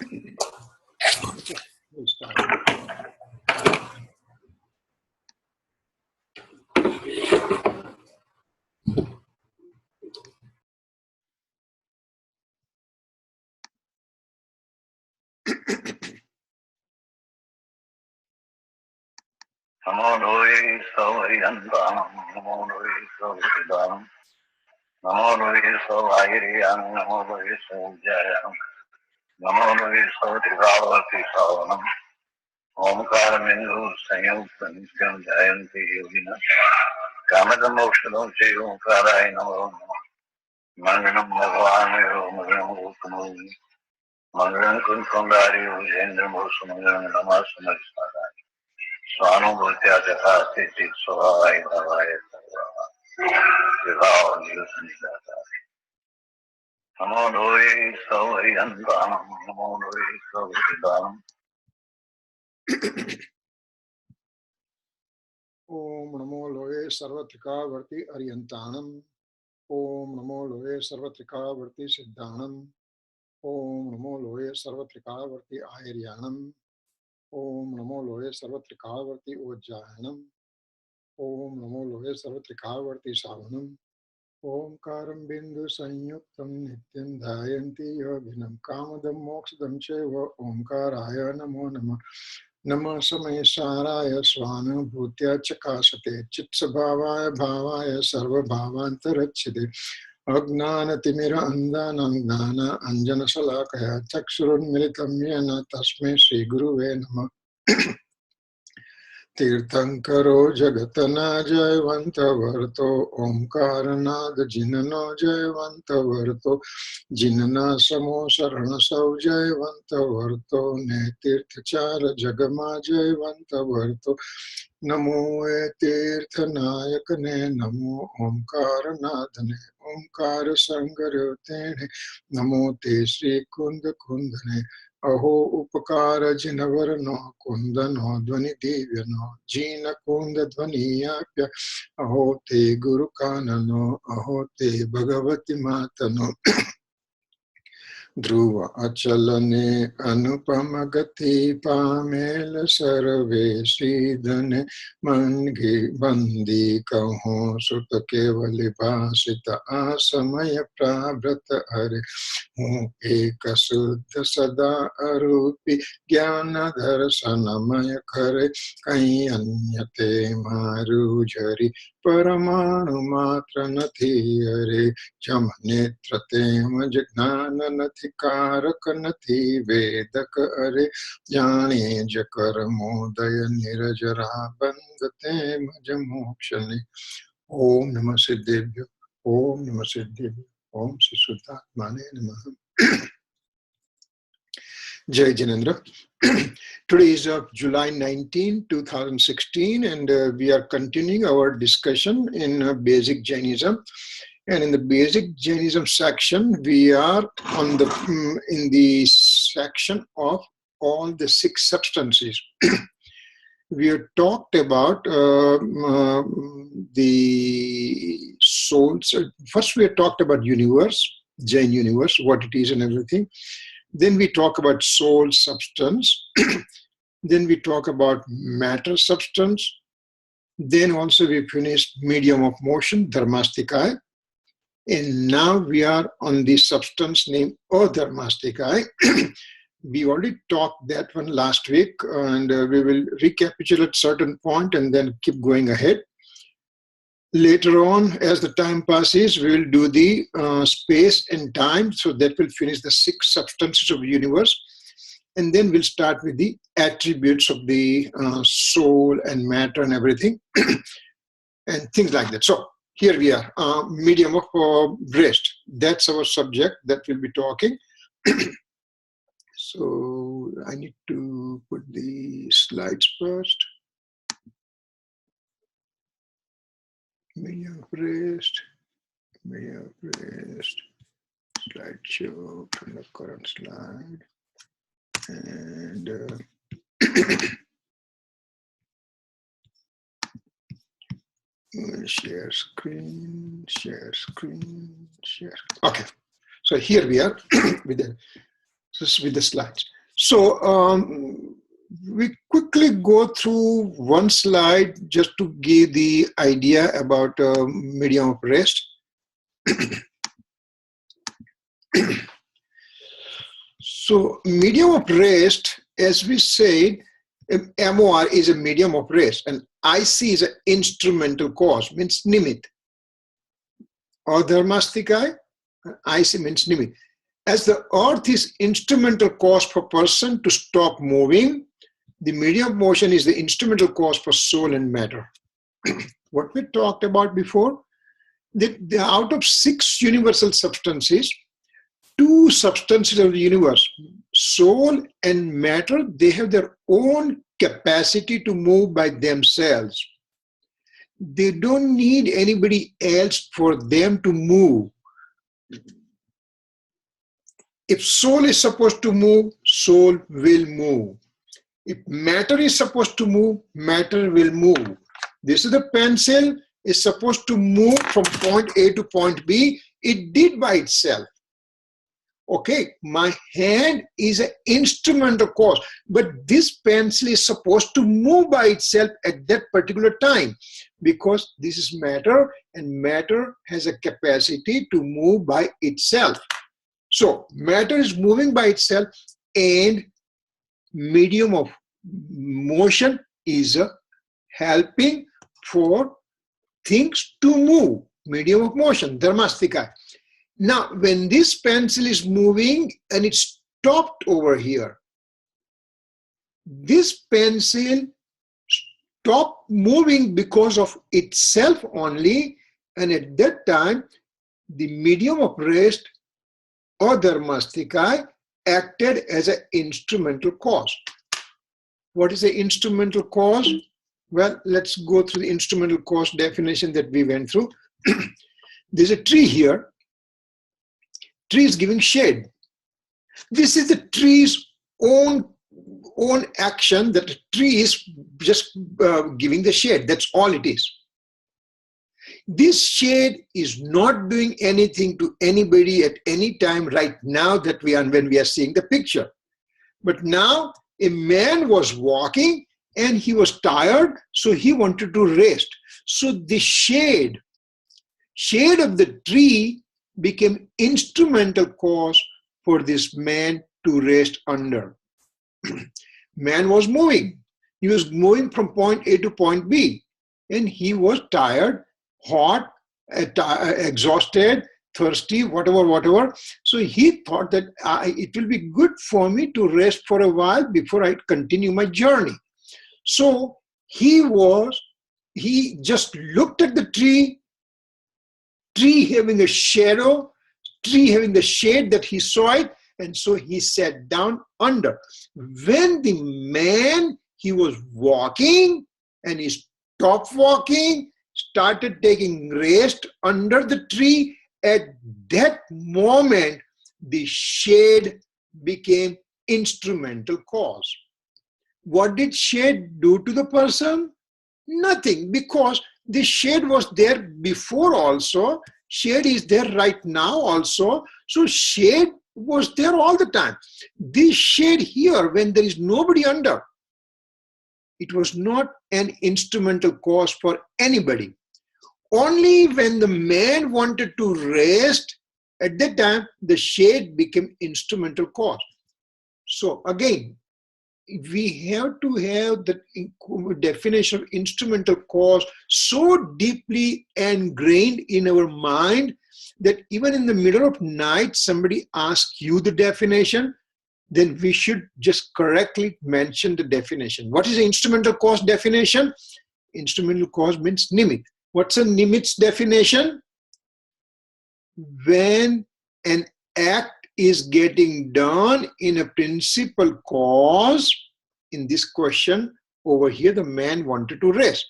Okay, we'll start. Namo Doi Sauriyantam, Namo Doi Sauridam, Namo Doi Sauriyam, Namo Doi Saujayam, Namo Doi Sautrivavati Savanam, Omkara Mindu Sanyukta Nityam Jayanti Yogina, Kamadam Okshadam Chai Omkara Namo Manganam Bhagavanayo Manganam Uttamuni, Manganam Kunkundari Ujendra Mosu Manganam Namasamadhisara. Swanubhutya Jathasti Chit Svavai Bhavaya Vibhav Niyusanidata. Namo Doi Sauriyantam, Namo Doi Sauridam. Om Namo Loe Sarvatrika Varti Aryantanam. Om Namo Loe Sarvatrika Varti Siddhanam. Om Namo Loe Sarvatrika Varti Airyanam. Om Namo Loe Sarvatrika Varti Ojjayanam. Om Namo Loe Sarvatrika Varti Savanam. Om Karam Bindu Sanyuktam Nityam Dhayanti Yoginam Kamadam Mokshadam Cheva Om Karaya Namo Nama Nama Samaya Saraya Swana Bhutya Chakasate Chitsabhavaya Bhavaya Sarva Bhavantarachide Agnana Timira Andana Gnana Anjana Salakaya Chaksurun Militam Yena Tasme Sri Guruve Nama Tirthankaro Jagatana Jayavanta Varto Omkaranad Jinano Jayavanta Varto Jinana Samo Sarana Sau Jayavanta Varto Netirthachara Jagama Jayavanta Varto Namo Tirthanayakane Namo Omkaranadane Omkara Sangarotene Namo Te Sri Kunda Kundane Aho upakara jinavarano kundano dvani divyano jina kunda dvaniyapya aho te guru kanano aho te bhagavati matano Dhruva achalane anupamagati pamela sarve sridhane mangi bandi kaho sutta kevali bhasita asamaya prabrata hare Hum eka suddha sada arupi jnana darshanamaya kare kai anyate maru jari paramanu matra nathi hare jam netra tema jnana nathi karaka nathi vedaka hare jnane jakar modaya nirajara bandhate majamokshane Om Namah Siddhebhyo Om Namah Siddhebhyo Om Sri Suddhatmane Namaha. Jai Janendra. Today is July 19, 2016, and we are continuing our discussion in basic Jainism. And in the basic Jainism section, we are on the in the section of all the 6 substances. We have talked about the souls. First, we have talked about universe, Jain universe, what it is and everything. Then we talk about soul substance. Then we talk about matter substance. Then also we finished medium of motion, dharmastikaya. And now we are on the substance named adharmastikaya. We already talked that one last week, and we will recapitulate certain point and then keep going ahead. Later on, as the time passes, we will do the space and time, so that will finish the 6 substances of the universe. And then we'll start with the attributes of the soul and matter and everything, and things like that. So here we are, medium of rest. That's our subject that we'll be talking. So I need to put the slides first. Medium of rest, slideshow from the current slide, and share screen. Okay, so here we are with the just with the slides. So we quickly go through one slide just to give the idea about medium of rest. So medium of rest, as we said, MOR is a medium of rest, and IC is an instrumental cause, means nimit. Or dharmastikai, IC means nimit. As the earth is instrumental cause for person to stop moving, the medium of motion is the instrumental cause for soul and matter. What we talked about before, that out of 6 universal substances, 2 substances of the universe, soul and matter, they have their own capacity to move by themselves. They don't need anybody else for them to move. If soul is supposed to move, soul will move. If matter is supposed to move, matter will move. This is the pencil is supposed to move from point A to point B. It did by itself. Okay, my hand is an instrumental cause, but this pencil is supposed to move by itself at that particular time because this is matter and matter has a capacity to move by itself. So matter is moving by itself and medium of motion is helping for things to move, medium of motion, dharmastika. Now, when this pencil is moving and it's stopped over here, this pencil stopped moving because of itself only, and at that time, the medium of rest or dharmastika acted as an instrumental cause. What is the instrumental cause? Well, let's go through the instrumental cause definition that we went through. There's a tree here. Tree is giving shade. This is the tree's own action, that the tree is just giving the shade. That's all it is. This shade is not doing anything to anybody at any time right now that when we are seeing the picture. But now a man was walking and he was tired, so he wanted to rest. So the shade of the tree became instrumental cause for this man to rest under. Man was moving. He was moving from point A to point B, and he was tired, hot, exhausted, thirsty, whatever. So he thought that it will be good for me to rest for a while before I continue my journey. So he just looked at the tree having a shadow, tree having the shade that he saw it, and so he sat down under. When the man, he was walking and he stopped walking, started taking rest under the tree, at that moment, the shade became instrumental cause. What did shade do to the person? Nothing, because the shade was there before also. Shade is there right now also. So shade was there all the time. This shade here, when there is nobody under, it was not an instrumental cause for anybody. Only when the man wanted to rest, at that time, the shade became instrumental cause. So again, we have to have the definition of instrumental cause so deeply ingrained in our mind that even in the middle of night, somebody asks you the definition, then we should just correctly mention the definition. What is the instrumental cause definition? Instrumental cause means nimit. What's a nimit's definition? When an act is getting done in a principal cause. In this question over here, the man wanted to rest.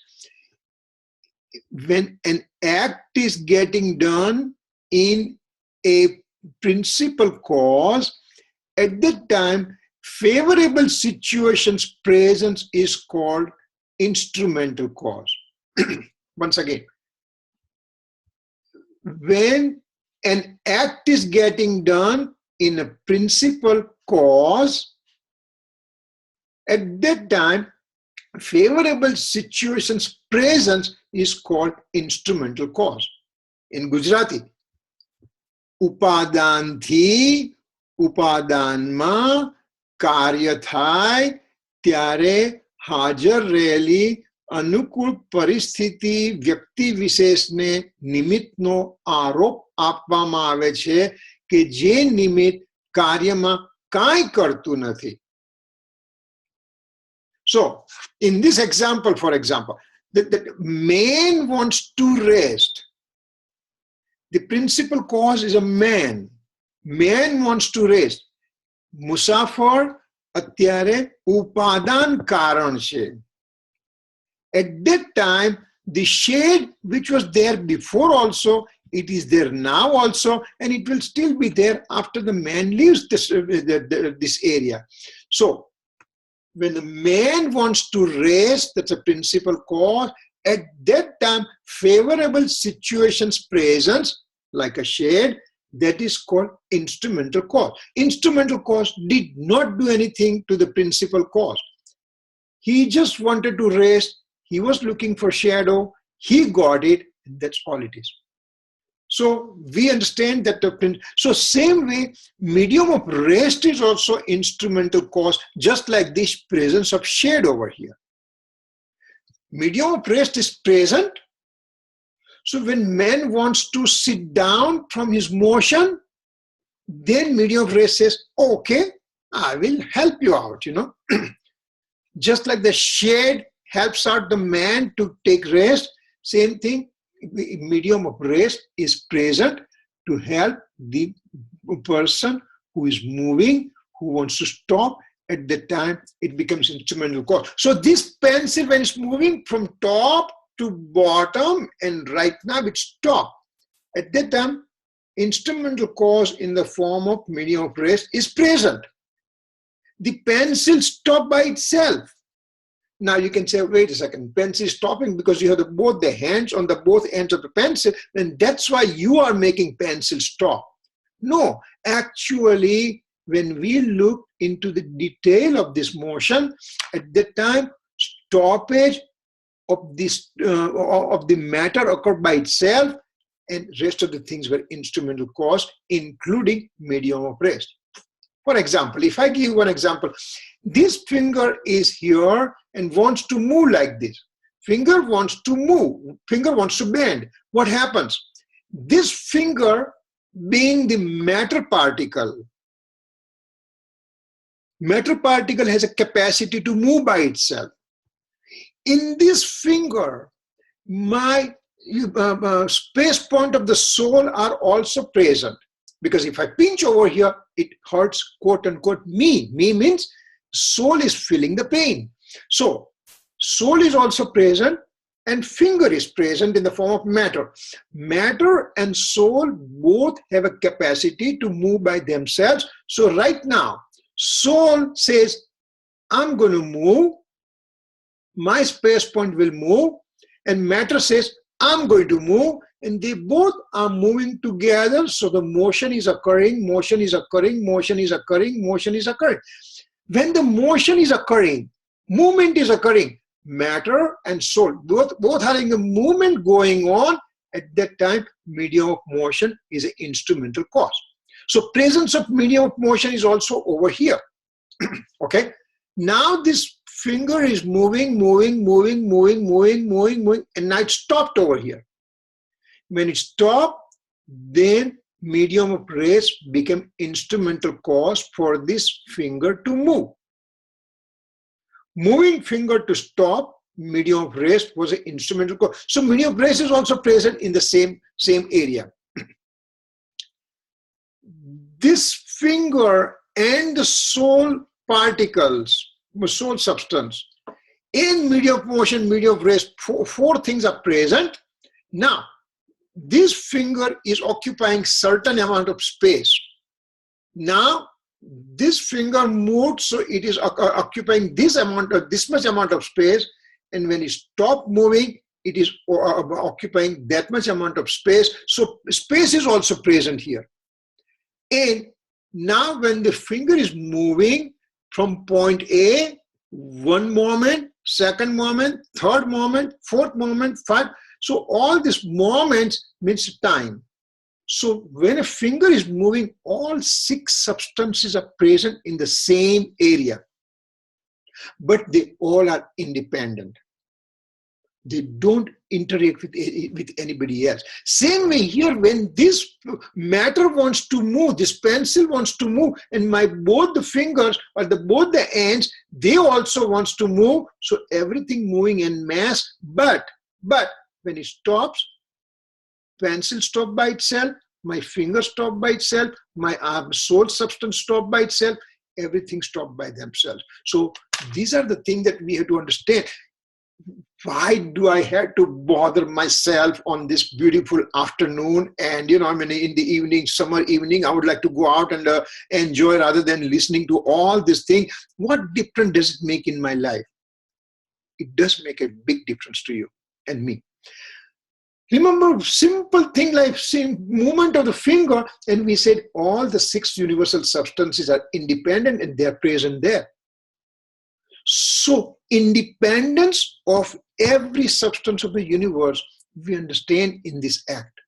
When an act is getting done in a principal cause, at that time, favorable situations presence is called instrumental cause. Once again, when an act is getting done in a principal cause, at that time, favorable situations presence is called instrumental cause. In Gujarati, upadan thi, upadanma કાર્ય થાય ત્યારે હાજર રહેલી અનુકૂળ પરિસ્થિતિ વ્યક્તિ વિશેષને નિમિત્તનો આરોપ આપવામાં આવે છે કે જે નિમિત્ત કાર્યમાં કાંઈ કરતું નથી. So, in this example, for example, the man wants to rest. The principal cause is a man. Man wants to rest. મુસાફર અત્યારે ઉપાદાન કારણ છે. At that time, the shade which was there before also, it is there now also, and it will still be there after the man leaves this area. So, when the man wants to rest, that's a principal cause. At that time, favorable situations presence, like a shade, that is called instrumental cause. Instrumental cause did not do anything to the principal cause. He just wanted to rest. He was looking for shadow. He got it. And that's all it is. So we understand that so same way, medium of rest is also instrumental cause, just like this presence of shade over here. Medium of rest is present. So when man wants to sit down from his motion, then medium of rest says, okay, I will help you out, you know. Just like the shade helps out the man to take rest, same thing, medium of rest is present to help the person who is moving, who wants to stop. At that time, it becomes instrumental cause. So this pencil, when it's moving from top to bottom, and right now it's stopped. At that time, instrumental cause in the form of medium of rest is present. The pencil stopped by itself. Now you can say, wait a second, pencil is stopping because you have both the hands on the both ends of the pencil, and that's why you are making pencil stop. No, actually, when we look into the detail of this motion, at that time, stoppage of this of the matter occurred by itself, and rest of the things were instrumental cause, including medium of rest. For example, if I give one example, this finger is here and wants to move like this. Finger wants to move. Finger wants to bend. What happens? This finger, being the matter particle has a capacity to move by itself. In this finger, my space point of the sole are also present. Because if I pinch over here, it hurts, quote unquote, me. Me means soul is feeling the pain. So, soul is also present and finger is present in the form of matter. Matter and soul both have a capacity to move by themselves. So, right now, soul says, I'm going to move. My space point will move. And matter says, I'm going to move. And they both are moving together, so the motion is occurring, motion is occurring, motion is occurring, motion is occurring. When the motion is occurring, movement is occurring, matter and soul, both having a movement going on. At that time, medium of motion is an instrumental cause. So presence of medium of motion is also over here. Okay? Now this finger is moving, and now it stopped over here. When it stopped, then medium of rest became instrumental cause for this finger to move. Moving finger to stop, medium of rest was an instrumental cause. So medium of rest is also present in the same area. This finger and the soul particles, soul substance, in medium of motion, medium of rest, four things are present. Now, this finger is occupying certain amount of space. Now, this finger moved, so it is occupying this much amount of space. And when it stopped moving, it is occupying that much amount of space. So space is also present here. And Now when the finger is moving from point A, one moment, second moment, third moment, fourth moment, five. So all these moments means time. So when a finger is moving, all 6 substances are present in the same area, but they all are independent. They don't interact with anybody else. Same way here, when this matter wants to move, this pencil wants to move, and both the fingers or both the ends, they also wants to move. So everything moving en masse, but when it stops, pencil stop by itself, my finger stop by itself, my soul substance stop by itself, everything stop by themselves. So these are the things that we have to understand. Why do I have to bother myself on this beautiful afternoon? And in the evening, summer evening, I would like to go out and enjoy rather than listening to all this thing. What difference does it make in my life? It does make a big difference to you and me. Remember, simple thing like movement of the finger, and we said all the 6 universal substances are independent and they are present there. So independence of every substance of the universe, we understand in this act.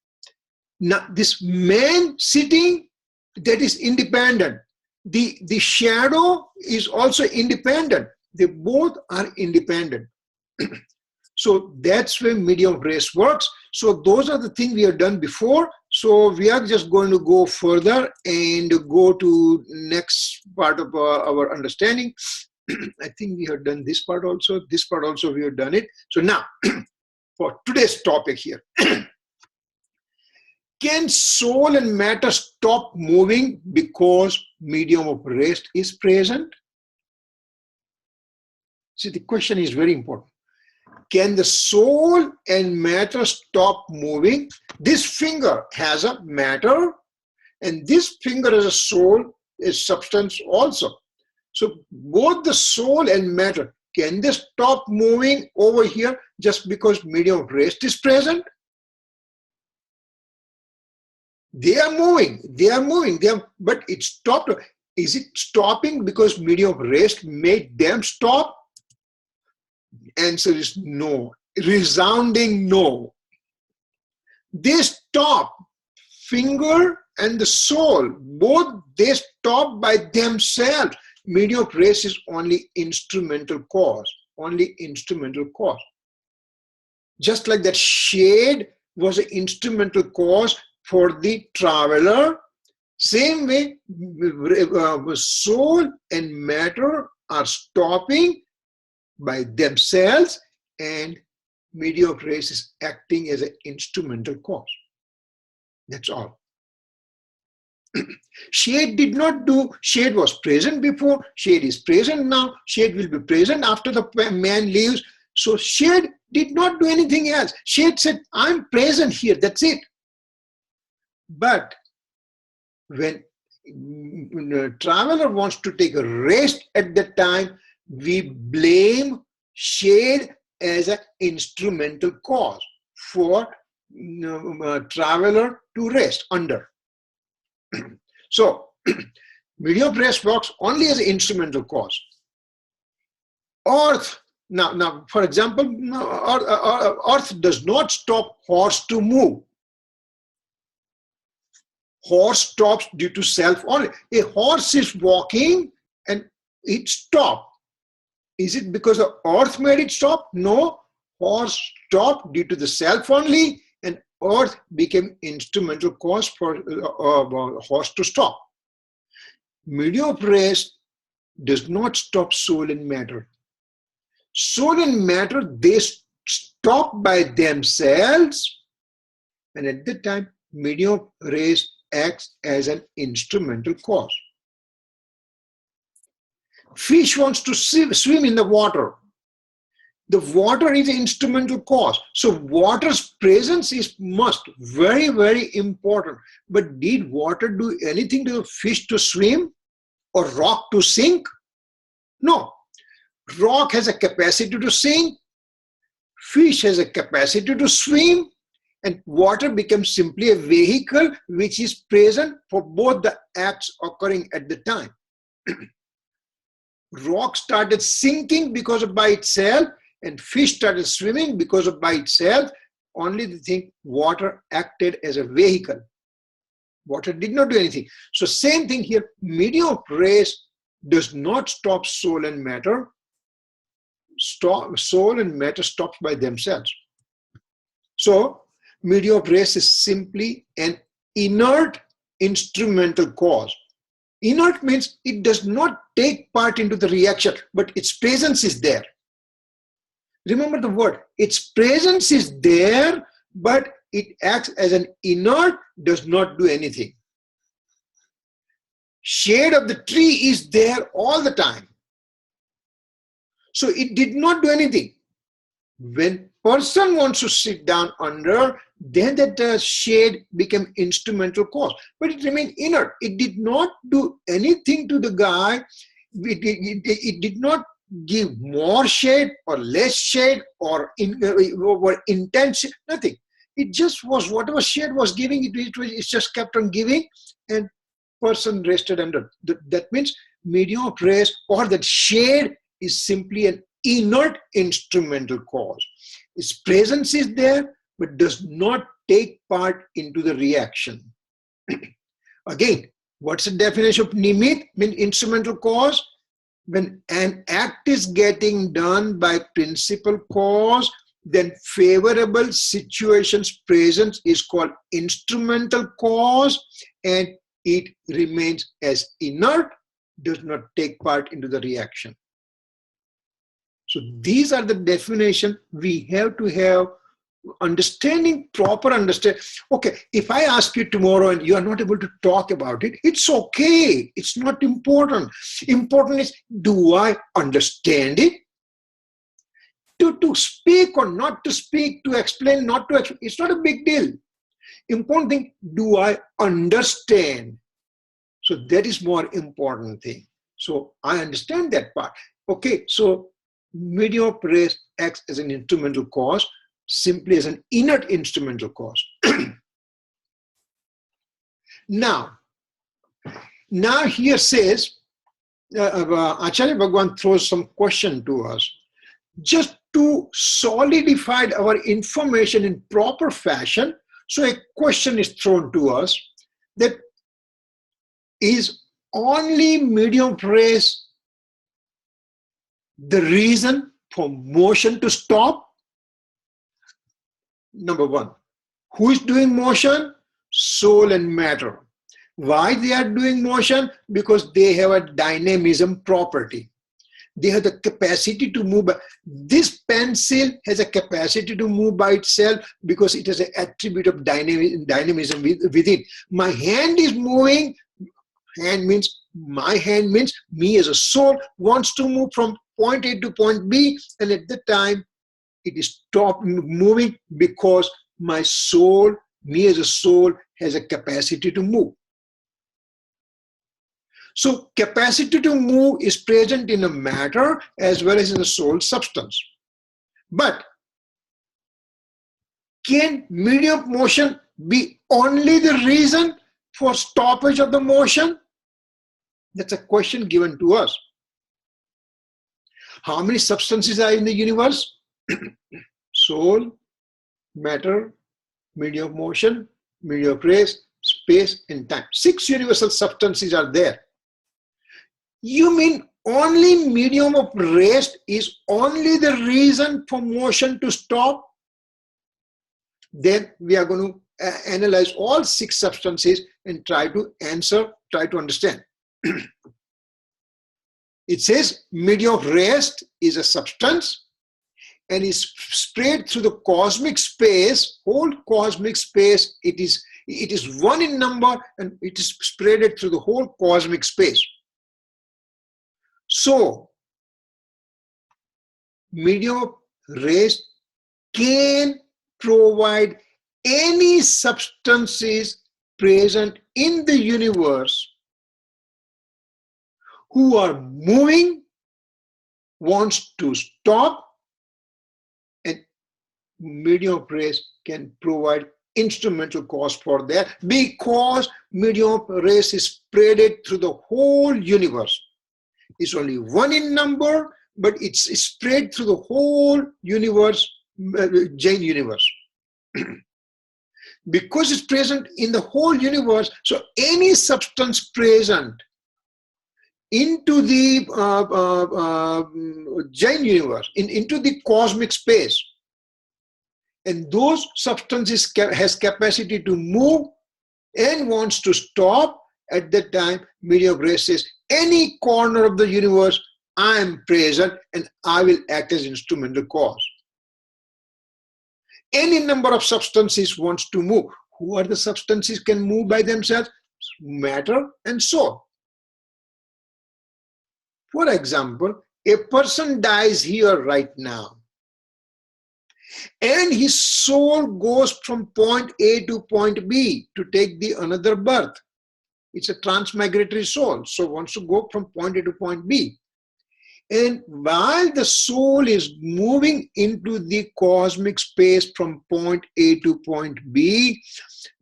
Now this man sitting, that is independent. The shadow is also independent. They both are independent. So that's where medium of rest works. So those are the things we have done before. So we are just going to go further and go to next part of our understanding. I think we have done this part also. This part also we have done it. So now, for today's topic here. Can soul and matter stop moving because medium of rest is present? See, the question is very important. Can the soul and matter stop moving? This finger has a matter, and this finger has a soul, is substance also. So both the soul and matter, can they stop moving over here just because medium of rest is present? They are moving, but it stopped. Is it stopping because medium of rest made them stop? Answer is no, resounding no. They stop, finger and the soul, both they stop by themselves. Medium of rest is only instrumental cause, Just like that shade was an instrumental cause for the traveler, same way soul and matter are stopping by themselves, and medium of rest is acting as an instrumental cause. That's all. Shade did not do, shade was present before, shade is present now, shade will be present after the man leaves. So shade did not do anything else. Shade said, I'm present here, that's it. But when a traveler wants to take a rest at that time, we blame shade as an instrumental cause for traveler to rest under. So, medium of rest works only as an instrumental cause. Earth, now for example, Earth does not stop horse to move. Horse stops due to self only. A horse is walking and it stopped. Is it because the earth made it stop? No. Horse stopped due to the self only, and earth became instrumental cause for horse to stop. Medium of rest does not stop soul and matter. Soul and matter, they stop by themselves, and at that time, medium of rest acts as an instrumental cause. Fish wants to swim in the water. The water is an instrumental cause. So water's presence is very, very important. But did water do anything to the fish to swim or rock to sink? No. Rock has a capacity to sink. Fish has a capacity to swim. and water becomes simply a vehicle which is present for both the acts occurring at the time. Rock started sinking because of by itself, and fish started swimming because of by itself. Only the thing, water acted as a vehicle. Water did not do anything. So same thing here, medium of rest does not stop soul and matter. Soul and matter stops by themselves. So medium of rest is simply an inert instrumental cause. Inert means it does not take part into the reaction, but its presence is there. Remember the word, its presence is there, but it acts as an inert, does not do anything. Shade of the tree is there all the time. So it did not do anything. When person wants to sit down under, then that shade became instrumental cause, but it remained inert. It did not do anything to the guy. It did not give more shade or less shade or intense, nothing. It just was whatever shade was giving, it just kept on giving, and person rested under. That means medium of rest or that shade is simply an inert instrumental cause. Its presence is there, but does not take part into the reaction. Again, what's the definition of nimit, mean instrumental cause? When an act is getting done by principal cause, then favorable situations presence is called instrumental cause, and it remains as inert, does not take part into the reaction. So these are the definition we have to have. Understanding, proper understand. Okay, if I ask you tomorrow and you are not able to talk about it, it's okay. It's not important. Important is, do I understand it? To speak or not to speak, to explain, not to explain, it's not a big deal. Important thing, do I understand? So that is more important thing. So I understand that part. Okay, so medium of rest acts as an instrumental cause, simply as an inert instrumental cause. Now here says, Acharya Bhagwan throws some question to us. Just to solidify our information in proper fashion, so a question is thrown to us that is only medium of rest the reason for motion to stop? Number one, who is doing motion? Soul and matter. Why they are doing motion? Because they have a dynamism property. They have the capacity to move. This pencil has a capacity to move by itself because it has an attribute of dynamism within. My hand is moving. My hand means me as a soul wants to move from point A to point B, and at the time it is stopped moving because my soul, me as a soul, has a capacity to move. So capacity to move is present in a matter as well as in the soul substance. But can medium of motion be only the reason for stoppage of the motion? That's a question given to us. How many substances are in the universe? Soul, matter, medium of motion, medium of rest, space, and time. 6 universal substances are there. You mean only medium of rest is only the reason for motion to stop? Then we are going to analyze all 6 substances and try to answer, try to understand. It says medium of rest is a substance and is spread through the cosmic space, whole cosmic space. It is 1 in number and it is spread through the whole cosmic space. So, medium of rest can provide any substances present in the universe who are moving, wants to stop, and medium of rest can provide instrumental cause for that, because medium of race is spread through the whole universe. It's only one in number, but it's spread through the whole universe, Jain universe. Because it's present in the whole universe, so any substance present into the Jain universe, into the cosmic space, and those substances has capacity to move and wants to stop, at that time medium of race says, any corner of the universe I am present and I will act as instrumental cause. Any number of substances wants to move. Who are the substances can move by themselves? Matter and soul. For example, a person dies here right now, and his soul goes from point A to point B to take the another birth. It's a transmigratory soul, so wants to go from point A to point B. And while the soul is moving into the cosmic space from point A to point B,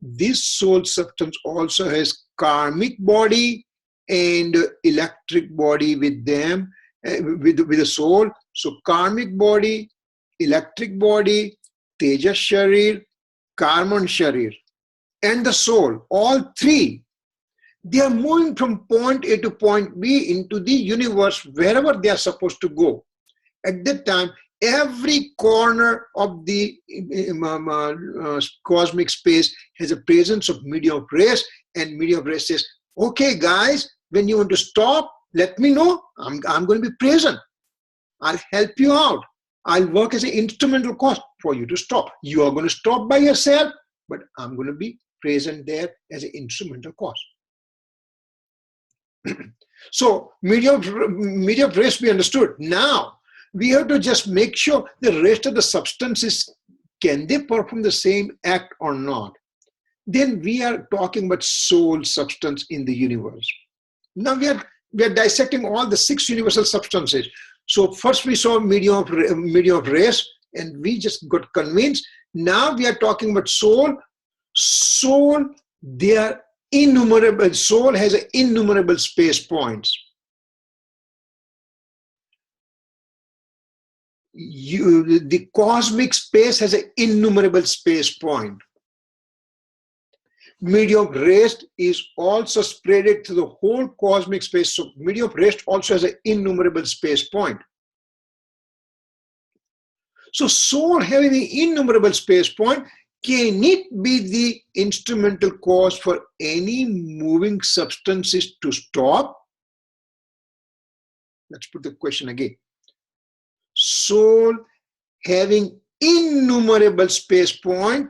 this soul substance also has karmic body and electric body with them, with the soul. So karmic body, electric body, tejas sharir, karman sharir, and the soul, all three, they are moving from point A to point B into the universe, wherever they are supposed to go. At that time, every corner of the cosmic space has a presence of medium of race, and medium of race says, okay guys, when you want to stop, let me know. I'm going to be present. I'll help you out. I'll work as an instrumental cause for you to stop. You are going to stop by yourself, but I'm going to be present there as an instrumental cause. So medium of race we understood. Now we have to just make sure the rest of the substances, can they perform the same act or not? Then we are talking about soul substance in the universe. Now we are dissecting all the 6 universal substances. So first we saw medium of race, and we just got convinced. Now we are talking about soul. Soul, they are innumerable. Soul has an innumerable space points. The cosmic space has an innumerable space point. Medium of rest is also spread to the whole cosmic space. So medium of rest also has an innumerable space point. So soul having an innumerable space point, can it be the instrumental cause for any moving substances to stop? Let's put the question again. Soul having innumerable space point,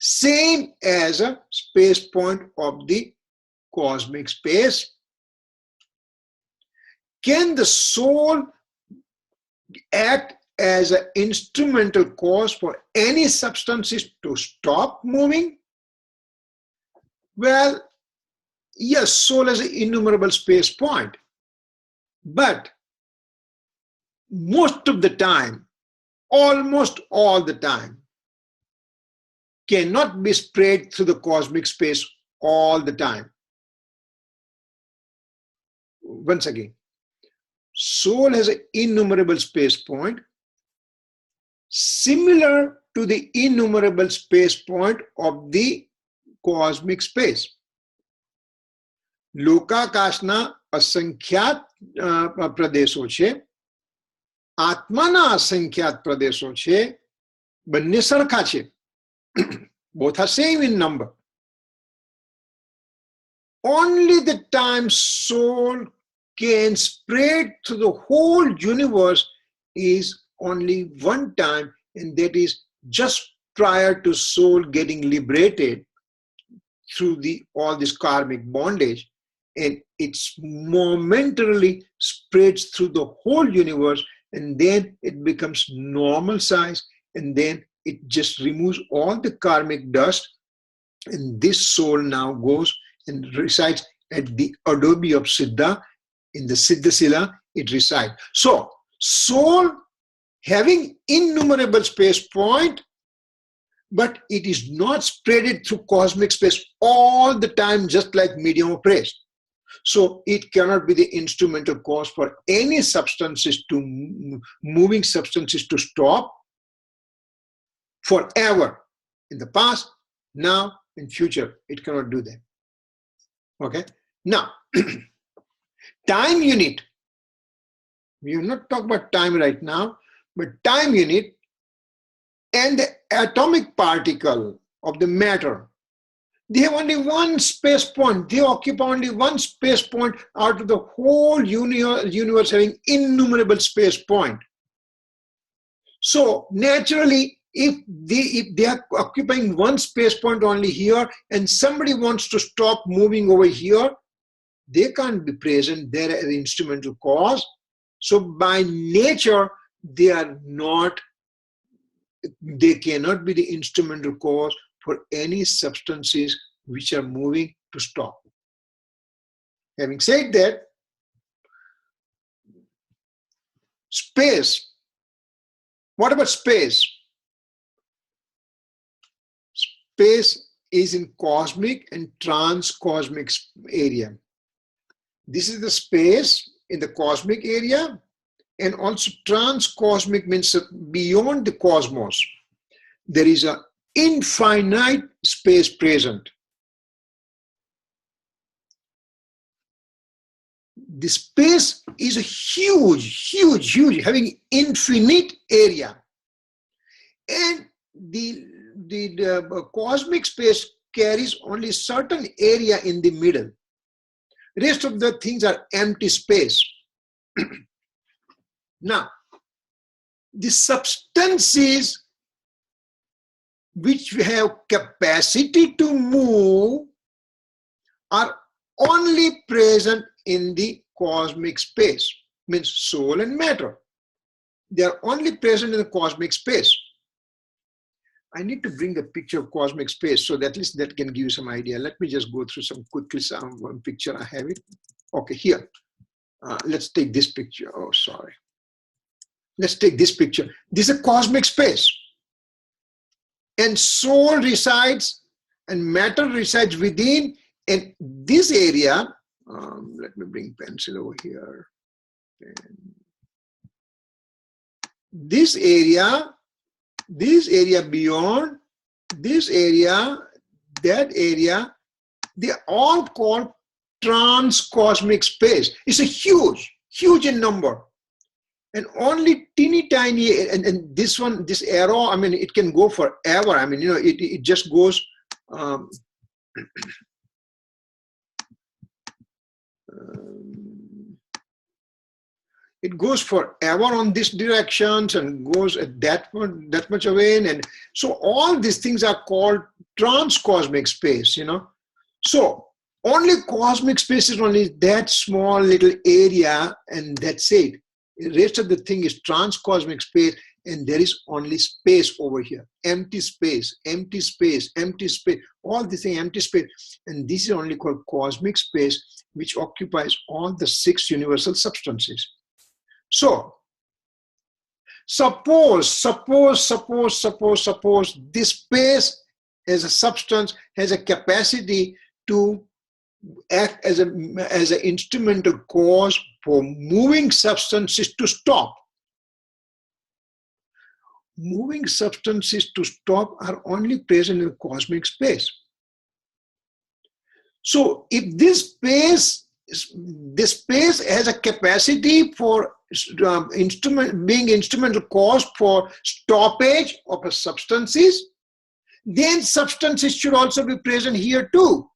same as a space point of the cosmic space. Can the soul act as an instrumental cause for any substances to stop moving? Well, yes, soul has an innumerable space point, but most of the time, almost all the time, cannot be spread through the cosmic space all the time. Once again, soul has an innumerable space point similar to the innumerable space point of the cosmic space. લોકાકાશના અસંખ્યાત પ્રદેશો છે, આત્માના અસંખ્યાત પ્રદેશો છે, બંને સરખા છે. Both are same in number. Only the time soul can spread through the whole universe is only one time, and that is just prior to soul getting liberated through all this karmic bondage, and it's momentarily spreads through the whole universe, and then it becomes normal size, and then it just removes all the karmic dust, and this soul now goes and resides at the adobe of Siddha. In the Siddhasila, it resides. So, soul having innumerable space point, but it is not spreaded through cosmic space all the time, just like medium of rest. So it cannot be the instrumental cause for any substances to moving substances to stop forever. In the past, now, in future, it cannot do that. Okay. Now, time unit. We will not talk about time right now, but time unit and the atomic particle of the matter, they have only one space point. They occupy only one space point out of the whole universe having innumerable space points. So naturally, if they are occupying one space point only here and somebody wants to stop moving over here, they can't be present there as an instrumental cause. So by nature, they cannot be the instrumental cause for any substances which are moving to stop. Having said that, space. What about space? Space is in cosmic and transcosmic area. This is the space in the cosmic area, and also transcosmic means beyond the cosmos. There is an infinite space present. The space is a huge, having infinite area. And the cosmic space carries only certain area in the middle. Rest of the things are empty space. Now, the substances which have capacity to move are only present in the cosmic space, means soul and matter. They are only present in the cosmic space. I need to bring a picture of cosmic space so that at least that can give you some idea. Let me just go through one picture. I have it. Okay, here. Let's take this picture. Oh, sorry. Let's take this picture. This is a cosmic space. And soul resides and matter resides within. And this area, let me bring pencil over here. And this area beyond, this area, that area, they are all called transcosmic space. It's a huge in number. And only teeny tiny, and this one, this arrow, I mean, it can go forever. I mean, you know, it just goes, it goes forever on this directions and goes at that much away. And so all these things are called transcosmic space, you know. So only cosmic space is only that small little area, and that's it. The rest of the thing is transcosmic space, and there is only space over here. Empty space, empty space, empty space, all this thing, empty space. And this is only called cosmic space, which occupies all the 6 universal substances. So, suppose this space as a substance has a capacity to act as an instrumental cause for moving substances to stop. Moving substances to stop are only present in cosmic space. So if this space has a capacity for being instrumental cause for stoppage of substances, then substances should also be present here too.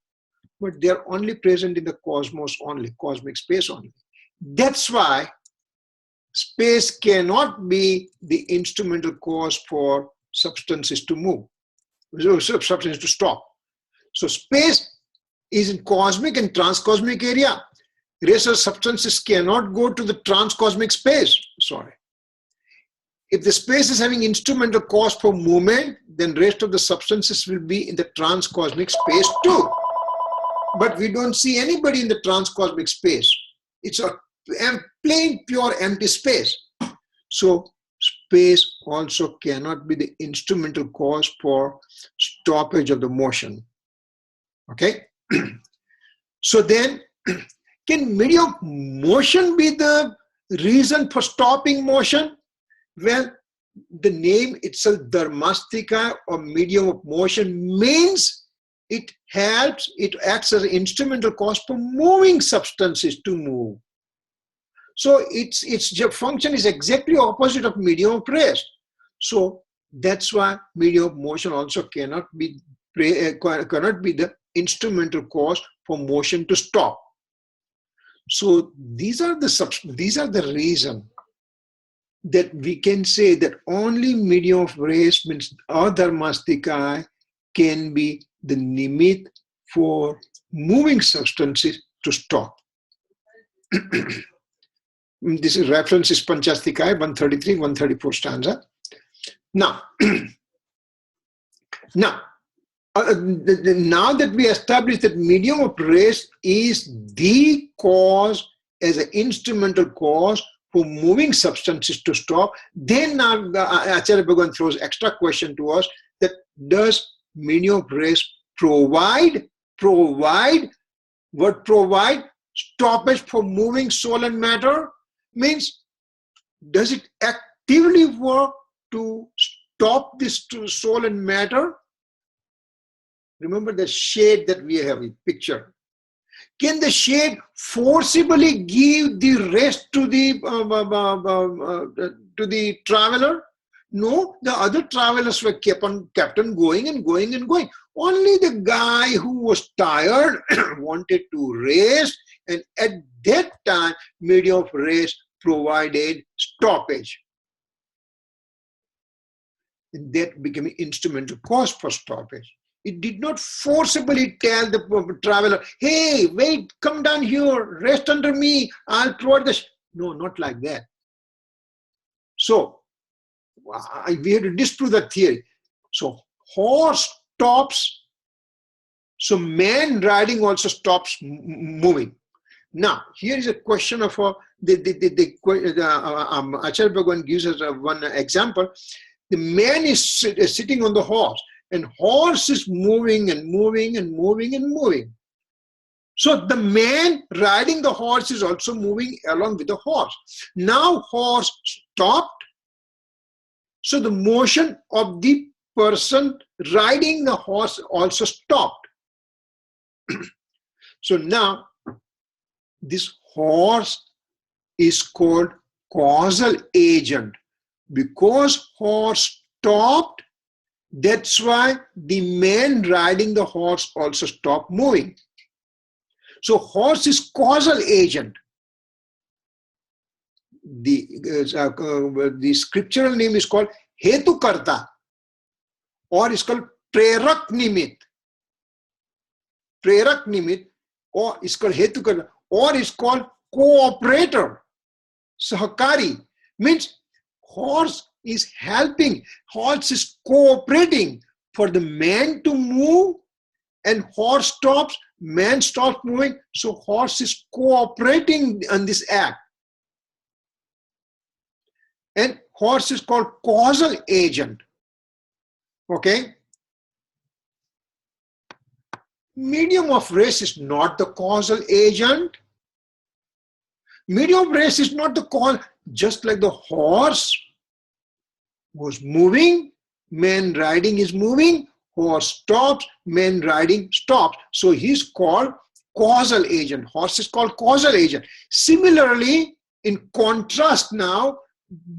But they're only present in the cosmos only, cosmic space only. That's why space cannot be the instrumental cause for substances to move, substances to stop. So space is in cosmic and transcosmic area. Rest of substances cannot go to the transcosmic space. Sorry. If the space is having instrumental cause for movement, then rest of the substances will be in the transcosmic space too. But we don't see anybody in the transcosmic space. It's a plain, pure, empty space. So space also cannot be the instrumental cause for stoppage of the motion. Okay? So then, can medium of motion be the reason for stopping motion? Well, the name itself, dharmastika, or medium of motion, means it helps, it acts as an instrumental cause for moving substances to move. So its function is exactly opposite of medium of rest. So that's why medium of motion also cannot be the instrumental cause for motion to stop. So these are the reason that we can say that only medium of rest, means adharmastika, can be the nimit for moving substances to stop. This is reference is Panchastikaya 133, 134 stanza. Now, now that we established that medium of rest is the cause, as an instrumental cause for moving substances to stop, then now Acharya Bhagavan throws extra question to us, that does medium of rest provide stoppage for moving soul and matter? Means, does it actively work to stop this soul and matter? Remember the shade that we have in picture. Can the shade forcibly give the rest to the traveler? No, the other travelers were kept on going and going and going. Only the guy who was tired wanted to rest, and at that time, medium of rest provided stoppage. And that became an instrumental cause for stoppage. It did not forcibly tell the traveler, hey, wait, come down here, rest under me, I'll provide this. No, not like that. So, we have to disprove that theory. So, horse stops, so man riding also stops moving. Now, here is a question of Acharya Bhagavan gives us one example. The man is sitting on the horse, and horse is moving and moving and moving and moving. So the man riding the horse is also moving along with the horse. Now horse stopped, so the motion of the person riding the horse also stopped. So now this horse is called causal agent. Because horse stopped, that's why the man riding the horse also stopped moving. So horse is causal agent. The scriptural name is called Hetukarta, or is called Prerak Nimit. Prerak Nimit, or is called Hetukarta, or is called cooperator. Sahakari means horse is helping, horse is cooperating for the man to move, and horse stops, man stops moving, so horse is cooperating on this act. And horse is called causal agent. Okay? Medium of rest is not the causal agent. Medium of rest is not the cause, just like the horse was moving, man riding is moving, horse stops, man riding stops. So he's called causal agent. Horse is called causal agent. Similarly, in contrast now,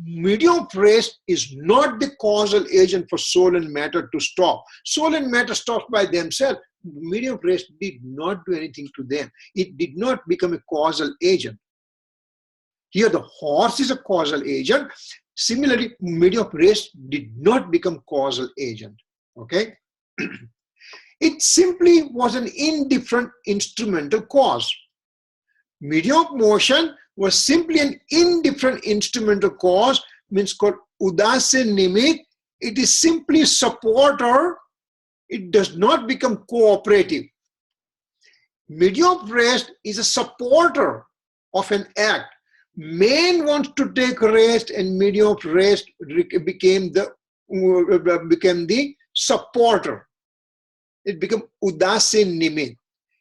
medium of rest is not the causal agent for soul and matter to stop. Soul and matter stops by themselves. Medium of rest did not do anything to them. It did not become a causal agent. Here the horse is a causal agent. Similarly, medium of rest did not become causal agent. Okay? It simply was an indifferent instrumental cause. Medium of motion was simply an indifferent instrumental cause, means called Udase Nimit. It is simply a supporter. It does not become cooperative. Medium of rest is a supporter of an act, Man wants to take rest, and medium of rest became the supporter. It became udasin nimit.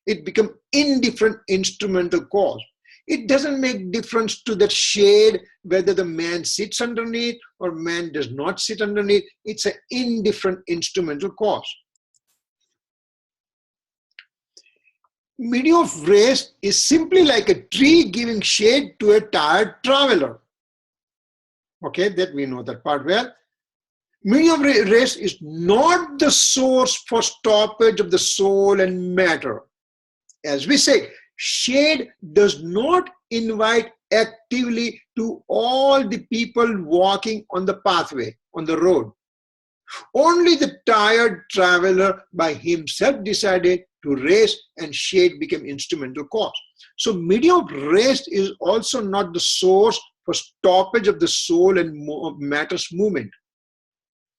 It became indifferent instrumental cause. It doesn't make difference to that shade whether the man sits underneath or man does not sit underneath. It's an indifferent instrumental cause. Medium of rest is simply like a tree giving shade to a tired traveler. Okay, that we know that part well. Medium of rest is not the source for stoppage of the soul and matter. As we say, shade does not invite actively to all the people walking on the pathway, on the road. Only the tired traveler by himself decided to rest, and shade became instrumental cause. So medium of rest is also not the source for stoppage of the soul and matter's movement.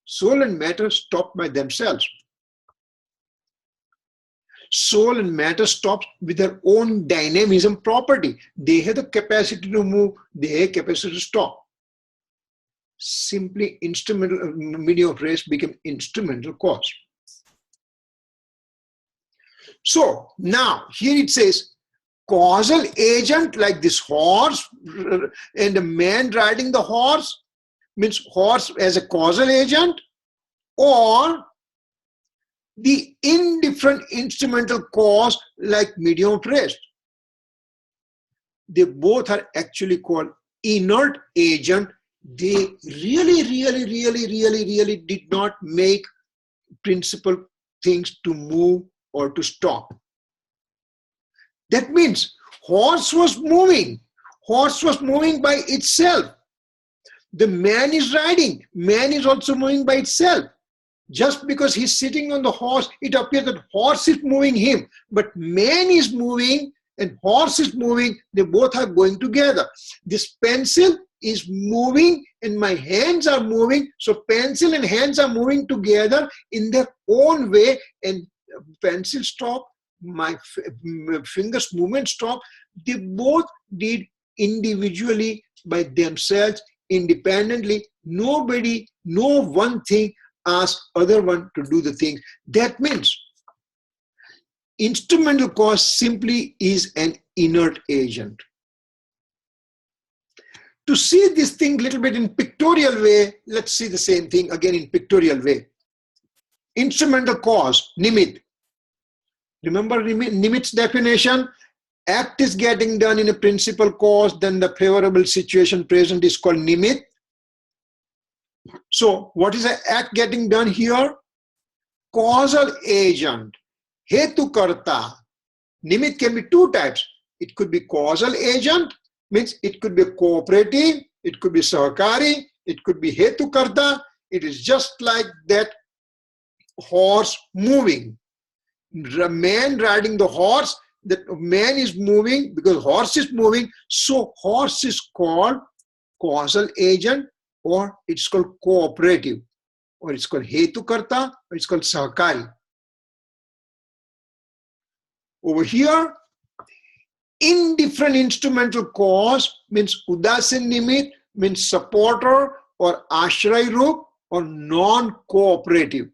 Soul and matter stop by themselves. Soul and matter stop with their own dynamism property. They have the capacity to move, they have capacity to stop. Simply instrumental, medium of rest became instrumental cause. So now here it says causal agent like this horse and the man riding the horse, means horse as a causal agent, or the indifferent instrumental cause like medium of rest. They both are actually called inert agent. They really did not make principal things to move or to stop. That means horse was moving. Horse was moving by itself. The man is riding. Man is also moving by itself. Just because he's sitting on the horse, it appears that horse is moving him. But man is moving and horse is moving. They both are going together. This pencil is moving and my hands are moving. So pencil and hands are moving together in their own way, and pencil stop, my fingers movement stop. They both did individually by themselves, independently. Nobody, no one thing asked other one to do the thing. That means instrumental cause simply is an inert agent. To see this thing a little bit in pictorial way, let's see the same thing again in pictorial way. Instrumental cause, nimit. Remember nimit's definition? Act is getting done in a principal cause, then the favorable situation present is called nimit. So what is an act getting done here? Causal agent, hetu karta. Nimit can be two types. It could be causal agent, means it could be cooperative, it could be sahakari, it could be hetu karta. It is just like that horse moving. The man riding the horse, that man is moving because horse is moving. So horse is called causal agent, or it's called cooperative, or it's called hetu karta, or it's called sahakari. Over here, indifferent instrumental cause means udasin nimit, means supporter or ashray rup, or non-cooperative.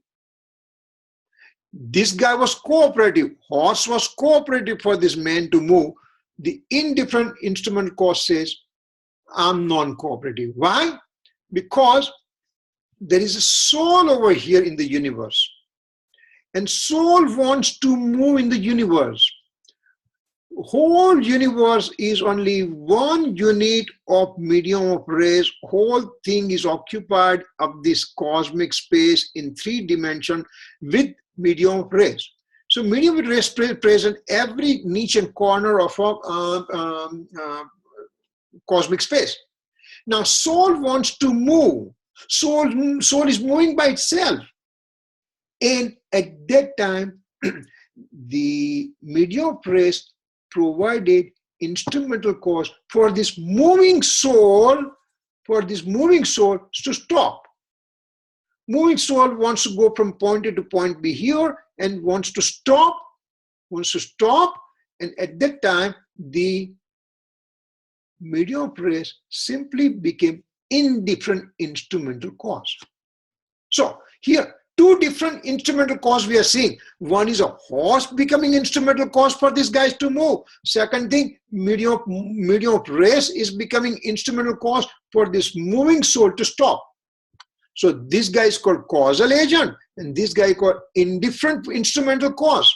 This guy was cooperative. Horse was cooperative for this man to move. The indifferent instrumental cause says, I'm non-cooperative. Why? Because there is a soul over here in the universe. And soul wants to move in the universe. Whole universe is only one unit of medium of rays. Whole thing is occupied of this cosmic space in 3 dimensions with medium of rays. So medium of rays present every niche and corner of a cosmic space. Now soul wants to move. Soul is moving by itself. And at that time, the medium of rays provided instrumental cause for this moving soul, to stop. Moving soul wants to go from point A to point B here and wants to stop, and at that time the medium of rest simply became indifferent instrumental cause. So here, two different instrumental cause we are seeing. One is a horse becoming instrumental cause for these guys to move. Second thing, medium of rest is becoming instrumental cause for this moving soul to stop. So this guy is called causal agent and this guy called indifferent instrumental cause.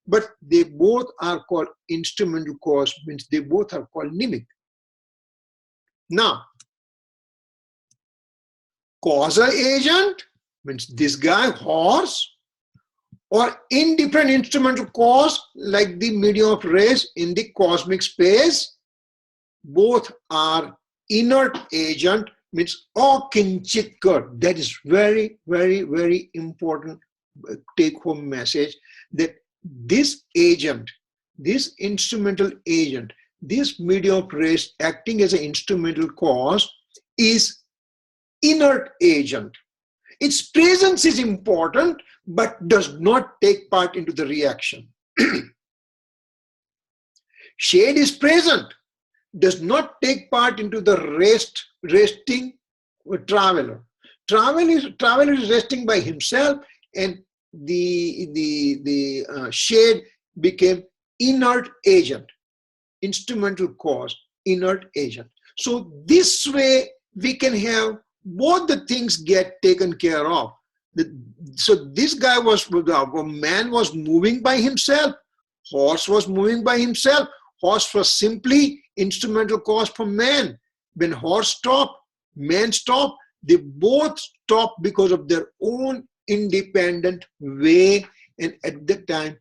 But they both are called instrumental cause, means they both are called nimic. Now, causal agent means this guy, horse, or indifferent instrumental cause like the medium of rest in the cosmic space, both are inert agent, means akinchit kar. That is very, very, very important take-home message, that this agent, this instrumental agent, this medium of rest acting as an instrumental cause is inert agent. Its presence is important, but does not take part into the reaction. Shade is present, does not take part into the resting traveler. Traveler is resting by himself, and the shade became inert agent, instrumental cause, inert agent. So this way we can have both the things get taken care of. So this guy man was moving by himself, horse was moving by himself. Horse was simply instrumental cause for man. When horse stopped, man stopped, they both stopped because of their own independent way, and at that time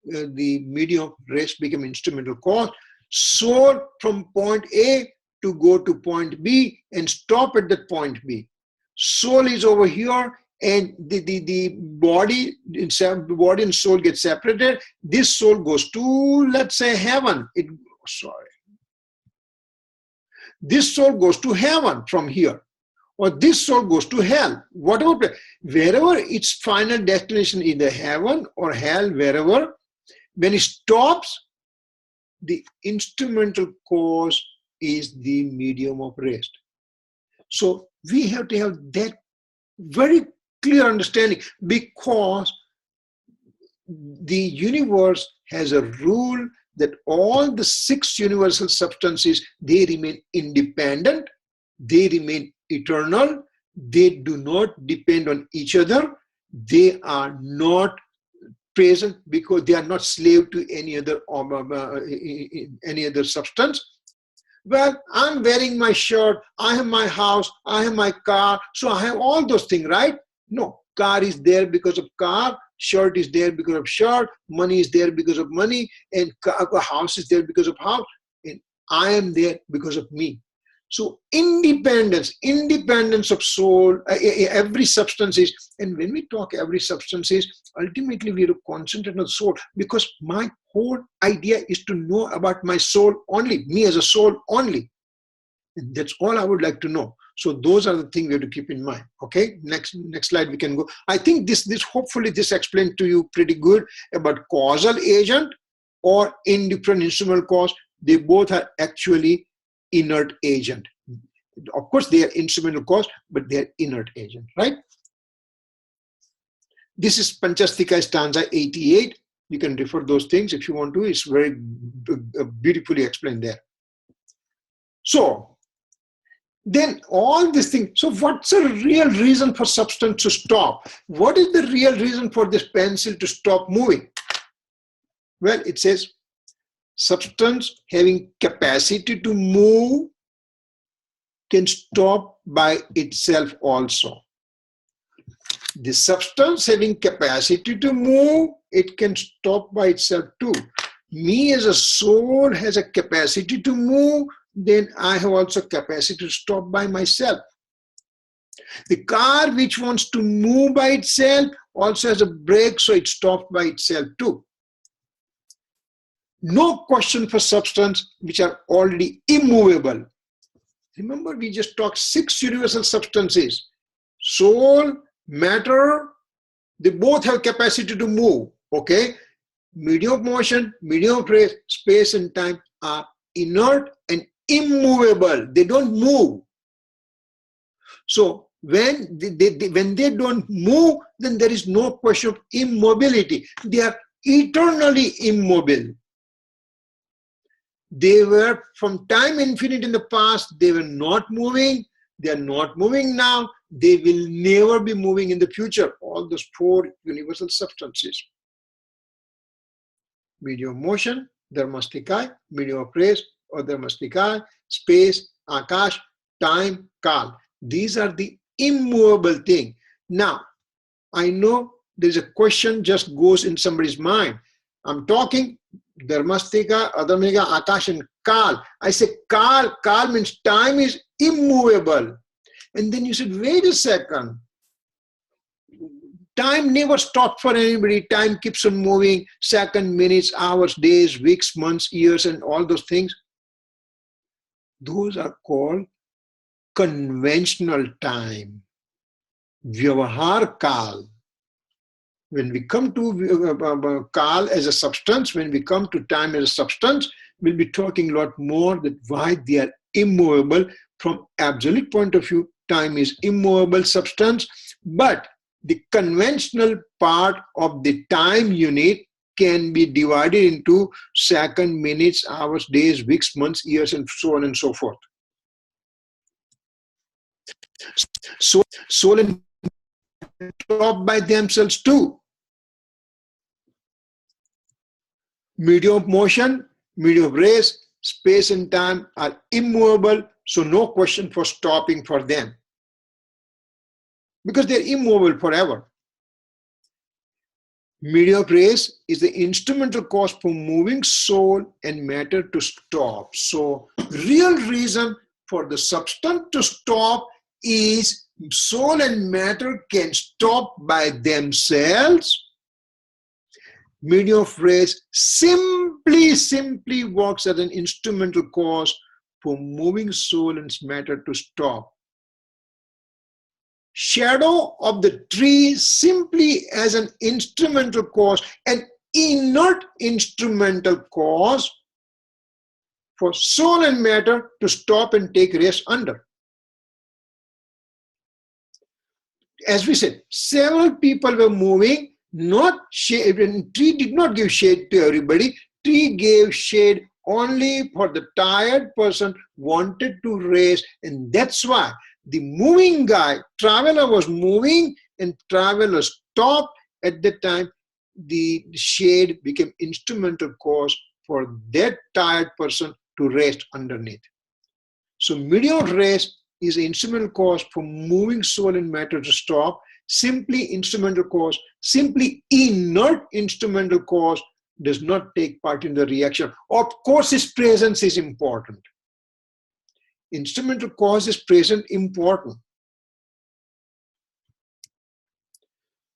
the medium of rest became instrumental cause. Soul from point A to go to point B and stop at that point B. Soul is over here, and the body and soul get separated. This soul goes to, let's say, heaven. This soul goes to heaven from here, or this soul goes to hell. Whatever, wherever its final destination, either heaven or hell, wherever, when it stops, the instrumental cause is the medium of rest. So we have to have that very clear understanding, because the universe has a rule that all the 6 universal substances, they remain independent, they remain eternal, they do not depend on each other, they are not present because they are not slave to any other substance. Well, I'm wearing my shirt, I have my house, I have my car, so I have all those things, right? No, car is there because of car, shirt is there because of shirt, money is there because of money, and house is there because of house, and I am there because of me. So independence of soul, every substance is, and when we talk every substance is, ultimately we have to concentrate on the soul, because my whole idea is to know about my soul only, me as a soul only. And that's all I would like to know. So those are the things we have to keep in mind. Okay, next slide we can go. I think this hopefully this explained to you pretty good about causal agent or indifferent instrumental cause. They both are actually inert agent. Of course, they are instrumental cause, but they are inert agent, right? This is Panchastika stanza 88. You can refer those things if you want to. It's very beautifully explained there. So then all these things. So what's the real reason for substance to stop? What is the real reason for this pencil to stop moving? Well, it says, substance having capacity to move can stop by itself also. The substance having capacity to move, it can stop by itself too. Me as a soul has a capacity to move, then I have also capacity to stop by myself. The car which wants to move by itself also has a brake, so it stops by itself too. No question for substance which are already immovable. Remember, we just talked 6 universal substances. Soul, matter, they both have capacity to move. Okay? Medium of motion, medium of rest, space and time are inert and immovable. They don't move. So when they don't move, then there is no question of immobility. They are eternally immobile. They were from time infinite in the past, they were not moving. They are not moving now. They will never be moving in the future. All those four universal substances. Medium of motion, dharmastika, medium of rest or dharmastika, space, akash, time, kal. These are the immovable thing. Now, I know there's a question just goes in somebody's mind. I'm talking dharmastika, adharmastika, akash and kal. I say kal means time is immovable. And then you said, wait a second. Time never stops for anybody. Time keeps on moving. Seconds, minutes, hours, days, weeks, months, years, and all those things. Those are called conventional time. Vyavahar kal. When we come to kal as a substance, when we come to time as a substance, we'll be talking a lot more that why they are immovable. From absolute point of view, time is immovable substance, but the conventional part of the time unit can be divided into seconds, minutes, hours, days, weeks, months, years, and so on and so forth. Soul and stop by themselves too. Medium of motion, medium of rest, space and time are immovable, so no question for stopping for them. Because they're immovable forever. Medium of rest is the instrumental cause for moving soul and matter to stop. So real reason for the substance to stop is soul and matter can stop by themselves. Medium of rest simply works as an instrumental cause for moving soul and matter to stop. Shadow of the tree simply as an instrumental cause, an inert instrumental cause for soul and matter to stop and take rest under. As we said, several people were moving, not shade, and tree did not give shade to everybody. Tree gave shade only for the tired person wanted to rest, and that's why the moving guy, traveler was moving and traveler stopped. At that time, the shade became instrumental cause for that tired person to rest underneath. So medium of rest is an instrumental cause for moving soul and matter to stop. Simply instrumental cause, simply inert instrumental cause does not take part in the reaction. Of course, its presence is important. Instrumental cause is present, important.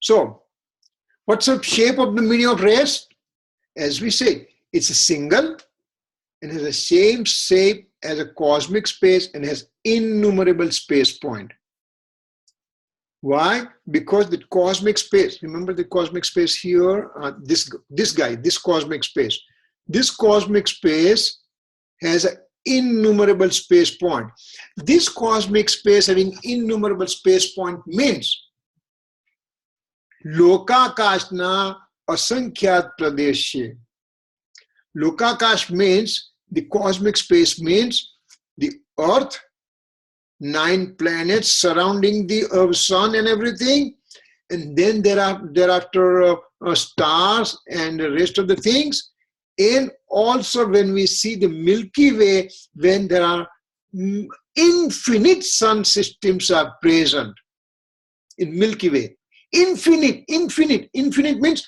So, what's the shape of the medium of rest? As we say, it's a single and has the same shape as a cosmic space and has innumerable space points. Why? Because the cosmic space, remember the cosmic space here, this cosmic space. This cosmic space has an innumerable space point. This cosmic space having innumerable space point means Lokakash na asankhyat pradesh. Lokakash means the cosmic space means the earth, 9 planets surrounding the sun and everything, and then thereafter stars and the rest of the things. And also when we see the Milky Way, when there are infinite sun systems are present in Milky Way. Infinite means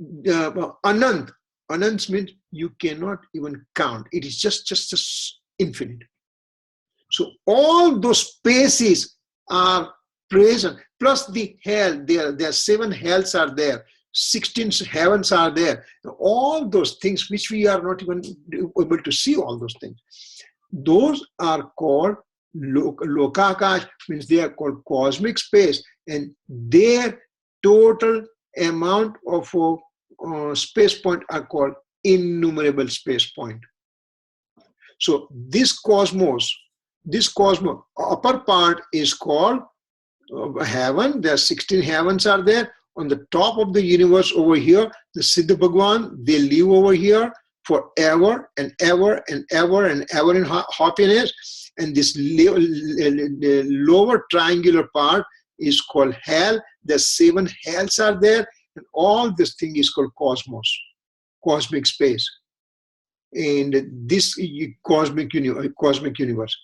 anant. Anant means you cannot even count. It is just infinite. So all those spaces are present, plus the hell, there are 7 hells are there, 16 heavens are there. All those things which we are not even able to see, all those things. Those are called Lokakash, means they are called cosmic space, and their total amount of space point are called innumerable space point. So this cosmos, upper part is called heaven. There are 16 heavens are there. On the top of the universe over here, the Siddha Bhagwan, they live over here forever and ever and ever and ever in happiness. And this the lower triangular part is called hell. The 7 hells are there, and all this thing is called cosmos, cosmic space. And this cosmic universe,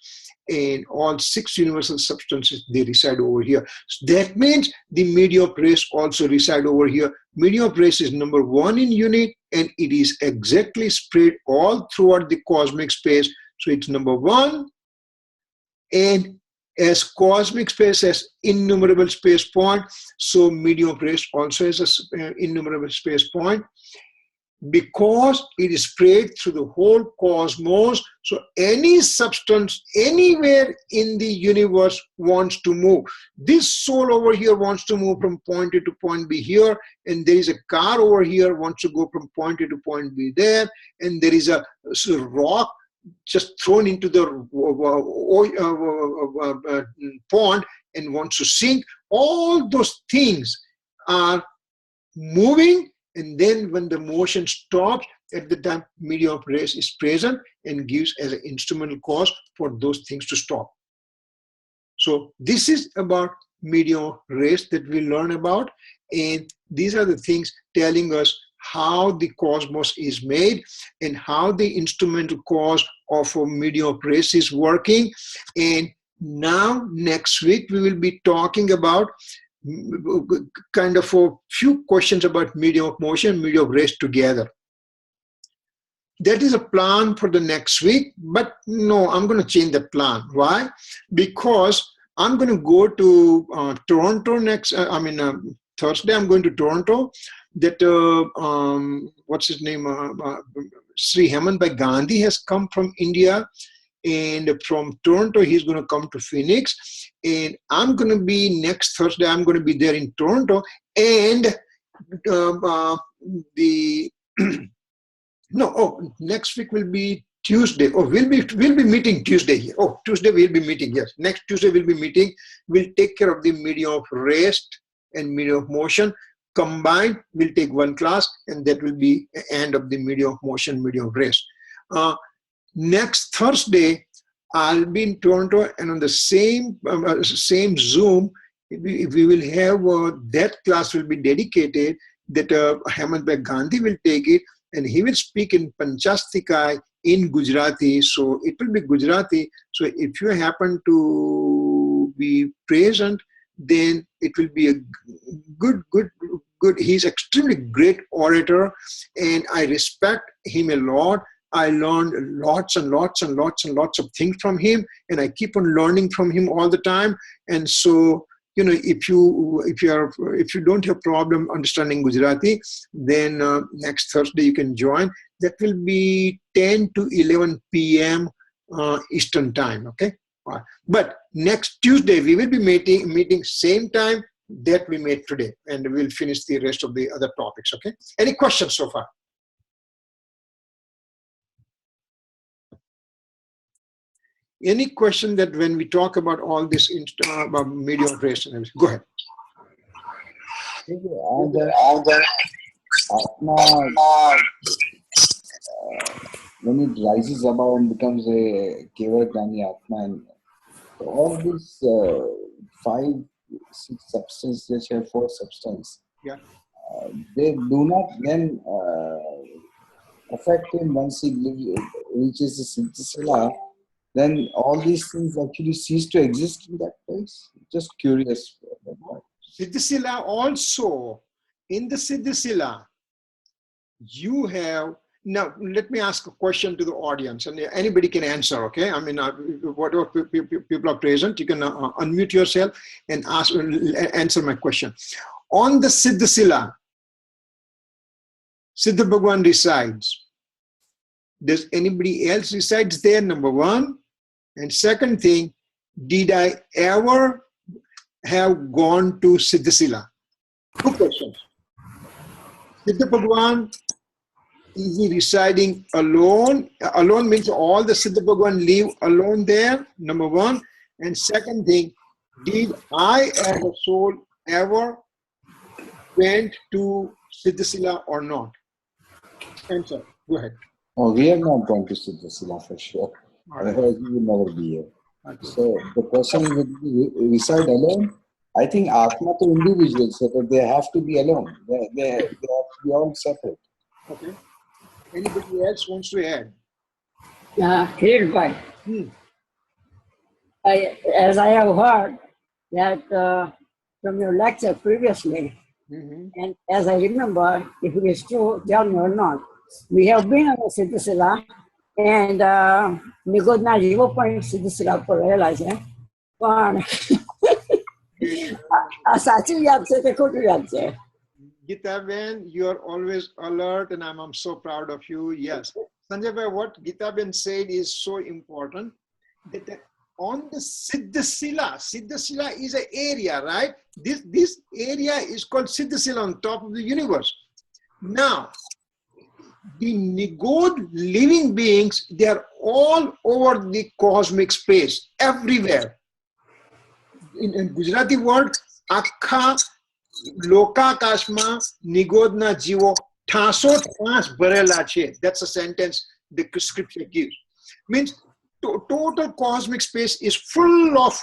and all 6 universal substances, they reside over here. So that means the medium of race also reside over here. Medium of race is number 1 in unit, and it is exactly spread all throughout the cosmic space. So it's number 1. And as cosmic space has innumerable space point, so medium of race also has an innumerable space point. Because it is spread through the whole cosmos, so any substance anywhere in the universe wants to move. This soul over here wants to move from point A to point B here, and there is a car over here wants to go from point A to point B there, and there is a rock just thrown into the pond and wants to sink. All those things are moving. And then when the motion stops, at the time medium of race is present and gives as an instrumental cause for those things to stop. So this is about medium of race that we learn about, and these are the things telling us how the cosmos is made and how the instrumental cause of a medium of race is working. And now next week we will be talking about kind of a few questions about medium of motion, medium of race together. That is a plan for the next week, but no, I'm going to change the plan. Why? Because I'm going to go to Toronto next, Thursday I'm going to Toronto. That, what's his name, Sri Hemant Gandhi has come from India. And from Toronto, he's going to come to Phoenix. And I'm going to be next Thursday, I'm going to be there in Toronto. And next week will be Tuesday. Oh, we'll be meeting Tuesday here. Oh, Tuesday we'll be meeting, yes. Next Tuesday we'll be meeting. We'll take care of the medium of rest and medium of motion. Combined, we'll take 1 class, and that will be the end of the medium of motion, medium of rest. Next Thursday, I'll be in Toronto, and on the same Zoom, we will have that class will be dedicated that Hemant Gandhi will take it, and he will speak in Panchastikai in Gujarati. So it will be Gujarati. So if you happen to be present, then it will be a good. He's extremely great orator, and I respect him a lot. I learned lots and lots and lots and lots of things from him, and I keep on learning from him all the time. And so, you know, if you don't have problem understanding Gujarati, then next Thursday you can join. That will be 10 to 11 p.m. Eastern time. Okay, but next Tuesday we will be meeting same time that we made today, and we'll finish the rest of the other topics. Okay, any questions so far? Any question that when we talk about all this about medium of race and everything? Go ahead. When it rises above and becomes a Kevalajnani Atma, and all these 5, 6 substances, which have 4 substances, yeah, they do not then affect him once he reaches the Siddhisila. Then all these things actually cease to exist in that place. Just curious. Siddhisila also, in the Siddhisila, you have, now let me ask a question to the audience, and anybody can answer, okay? I mean, whatever people are present, you can unmute yourself and answer my question. On the Siddhisila, Siddha Bhagwan resides. Does anybody else resides there, number 1? And second thing, did I ever have gone to Siddhisila? 2 questions. Siddha Bhagwan Is he residing alone? Alone means all the Siddha Bhagavan live alone there, number one. And second thing, did I as a soul ever went to Siddhasila or not? Answer. Go ahead. Oh, we have not gone to Siddhasila for sure. All right. Otherwise, we will never be here. Okay. So the question would be reside alone. I think Atma to individuals, so that they have to be alone. They have to be all separate. Okay. Anybody else wants to add? Great point. As I have heard that from your lecture previously, and as I remember, if it is true, tell me or not, we have been on the Siddhasila and Nigodna Jivo Point Siddhasila for realize, પણ આ સાચી યાદ છે કે ખોટી યાદ છે? Gitaben, you are always alert, and I'm so proud of you. Yes. Sanjay bhai, what Gitaben said is so important, that on the Siddhasila is an area, right? This area is called Siddhasila on top of the universe. Now, the Nigod living beings, they are all over the cosmic space, everywhere. In Gujarati word, Akha Lokakashma Nigodna Jivo Thaso Thas Barela Che. That's a sentence the scripture gives. Means total cosmic space is full of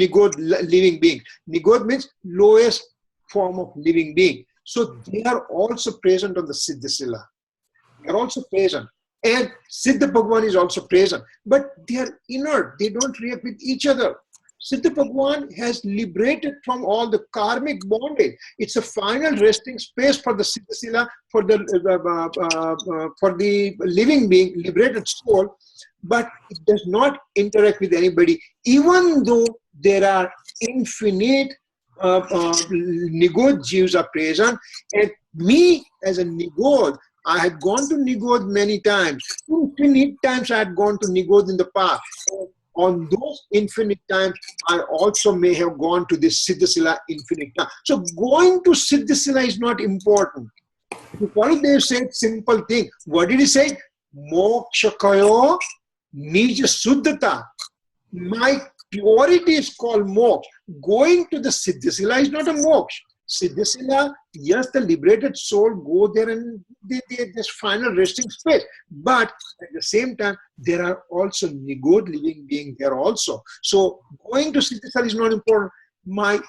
Nigod living beings. Nigod means lowest form of living being. So they are also present on the Siddhasila. They are also present. And Siddha Bhagavan is also present. But they are inert. They don't react with each other. Siddha Bhagavan has liberated from all the karmic bondage. It's a final resting space for the Siddhasila, for the living being, liberated soul, but it does not interact with anybody, even though there are infinite Nigod Jeeves are present. And me as a Nigod, I had gone to Nigod many times. Infinite times I had gone to Nigod in the past. On those infinite times, I also may have gone to this Siddhasila infinite time. So going to Siddhasila is not important. They said simple thing. What did he say? Mokshakayo nija suddhata. My purity is called moksha. Going to the Siddhasila is not a moksha. Siddhasila, yes, the liberated soul go there and they this final resting space. But at the same time, there are also Nigod living beings there also. So going to Siddhasila is not important. My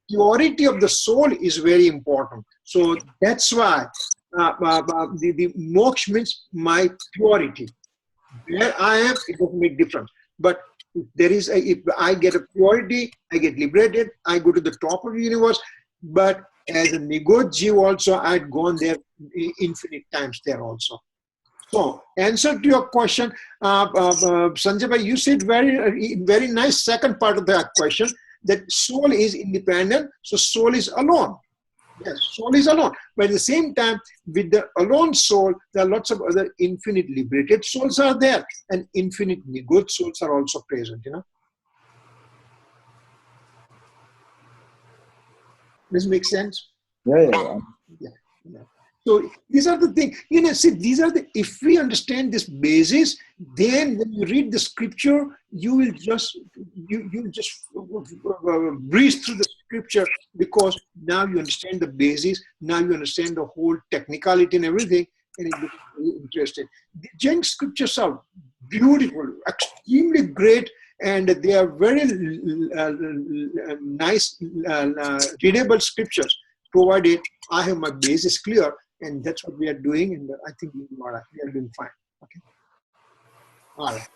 purity of the soul is very important. So that's why the moksha means my purity. Where I am, it doesn't make difference. But if I get a purity, I get liberated, I go to the top of the universe. But as a Nigod Jeev also, I had gone there infinite times there also. So, answer to your question, Sanjay bhai, you said very nice second part of that question, that soul is independent, so soul is alone. Yes, soul is alone. But at the same time, with the alone soul, there are lots of other infinite liberated souls are there, and infinite Nigod souls are also present, Does it make sense? Yeah. So these are the things, see, if we understand this basis, then when you read the scripture, you will just breeze through the scripture, because now you understand the basis, now you understand the whole technicality and everything, and it becomes very interesting. The Jain scriptures are beautiful, extremely great, and they are very nice, readable scriptures, provided I have my basis clear, and that's what we are doing, and I think we are doing fine. Okay. All right.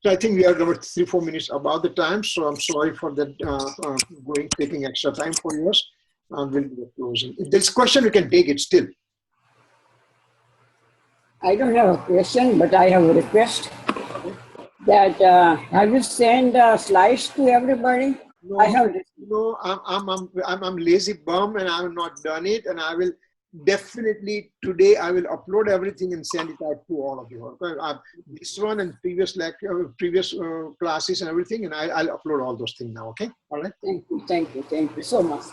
So I think we are about 3-4 minutes above the time, so I'm sorry for that taking extra time for yours. We'll be closing. If there's a question, we can take it still. I don't have a question, but I have a request. That have you sent slides to everybody? No, I have. No, I'm lazy bum, and I have not done it, and I will definitely today. I will upload everything and send it out to all of you. Okay? This one and previous classes and everything, and I'll upload all those things now. Okay, all right. Thank you so much,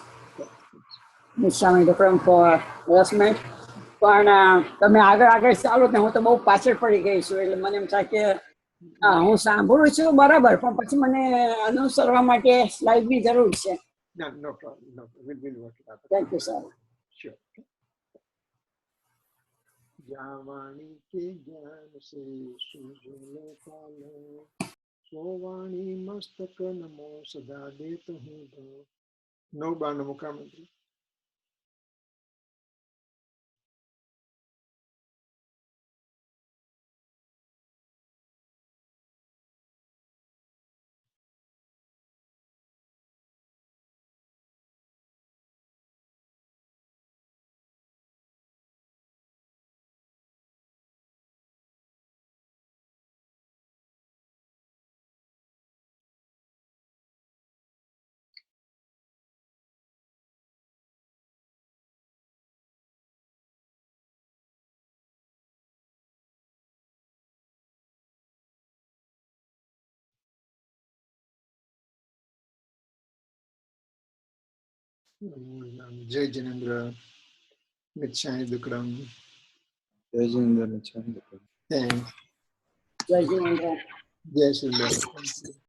Ms. Swami Dukram, for harassment. પણ તમે આગળ આગળ ચાલો ને હું તો બહુ પાછળ પડી ગઈ છું એટલે મને એમ થાય કે હું સાંભળું છું બરાબર પણ પછી મને અનુસરવા માટે સ્લાઇડની જરૂર છે. No problem. No, we'll work it out. Thank you sir. Sure. जावाणी के ज्ञान से सूझले पालो, सोवाणी मस्तक नमो सदा देत हूँ दो. नौ बार मुख्यमंत्री. जय जिनेन्द्र, मिच्छामि दुक्कडम. જય જિનેન્દ્ર. Thanks. જય જિનેન્દ્ર. Jai Shri Ram.